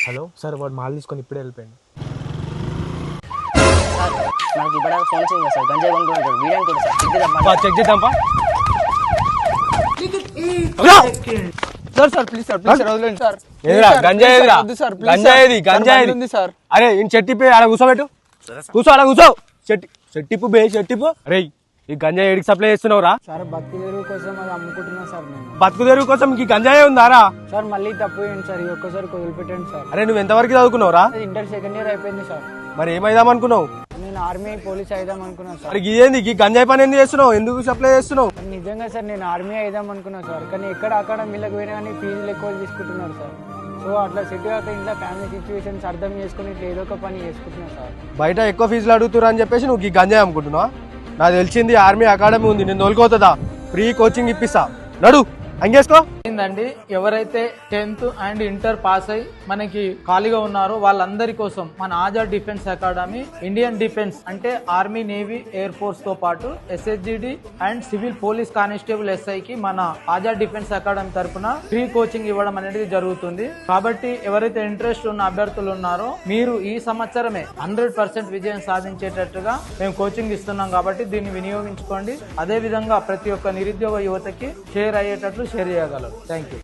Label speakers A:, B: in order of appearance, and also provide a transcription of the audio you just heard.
A: Hello sir, వాడు mall తీసుకొని ఇప్పుడే వెళ్ళిపోయాడు.
B: నాకు ఇప్పుడు ఫోన్ చేయండి సార్, గంజాయి కొనుక్కుంటాడు వీడియో కూడా సార్
A: చెక్ చేద్దాంపా.
C: సార్ ప్లీజ్ సార్ వదిలేండి సార్.
A: గంజాయి
C: సార్.
A: అరే చెట్టిప్పి ఆడ కూర్చోబెట్టు, కూర్చో ఆడ కూర్చో. చెట్టిప్పు చెట్టిప్పు. అరే ఈ గంజాయి ఏడికి సప్లై చేస్తున్నావురా?
C: సార్ బతుకు తెరువు కోసం అది అమ్ముకుంటున్నా సార్ నేను.
A: బతుకు తెరువు కోసం ఈ గంజాయి ఉందారా?
C: సార్ మళ్ళీ తప్పు ఏంటి సార్, ఈ ఒక్కసారి వదిలిపెట్టండి సార్.
A: అరే నువ్వు ఎంతవరకు చదువుకున్నావురా?
C: ఇంటర్ సెకండ్ ఇయర్ అయిపోయింది సార్.
A: మరి ఏమైదాం అనుకున్నావు?
C: నేను ఆర్మీ పోలీస్ అయిదాం అనుకున్నా సార్.
A: మరి ఇదేంది ఈ గంజాయి పని ఎందుకు చేస్తున్నావు? ఎందుకు సప్లై చేస్తున్నావు?
C: నిజంగా సార్ నేను ఆర్మీ అయిదాం అనుకున్నా సార్, కానీ ఎక్కడ అక్కడ వీళ్ళకి పోయినా కానీ ఫీజులు ఎక్కువ తీసుకుంటున్నారు సార్. సో అట్లా సెట్ కాక ఇంట్లో ఫ్యామిలీ సిచ్యువేషన్స్ అర్థం చేసుకుని ఇట్లా ఏదో ఒక పని చేసుకుంటున్నా సార్.
A: బయట ఎక్కువ ఫీజులు అడుగుతురా అని చెప్పేసి నువ్వు ఈ గంజాయి అమ్ముకుంటున్నావా? నాకు తెలిసింది ఆర్మీ అకాడమీ ఉంది, నేను తోలుకోతుందా, ఫ్రీ కోచింగ్ ఇప్పిస్తా, నడు అంగేసుకో.
D: ఏంటండి, ఎవరైతే 10th అండ్ ఇంటర్ పాస్ అయి మనకి ఖాళీగా ఉన్నారో వాళ్ళందరి కోసం మన Azad defence academy Indian defence అంటే ఆర్మీ, నేవీ, ఎయిర్ ఫోర్స్ తో పాటు SHGD and civil police constable SI కి మన ఆజాద్ డిఫెన్స్ అకాడమీ తరఫున ఫ్రీ కోచింగ్ ఇవ్వడం అనేది జరుగుతుంది. కాబట్టి ఎవరైతే ఇంట్రెస్ట్ ఉన్న అభ్యర్థులు ఉన్నారో మీరు ఈ సంవత్సరమే 100% విజయం సాధించేటట్టుగా మేము కోచింగ్ ఇస్తున్నాం. కాబట్టి దీన్ని వినియోగించుకోండి. అదే విధంగా ప్రతి ఒక్క నిరుద్యోగ యువతకి షేర్ అయ్యేటట్లు షేర్ చేయగలరు. Thank you.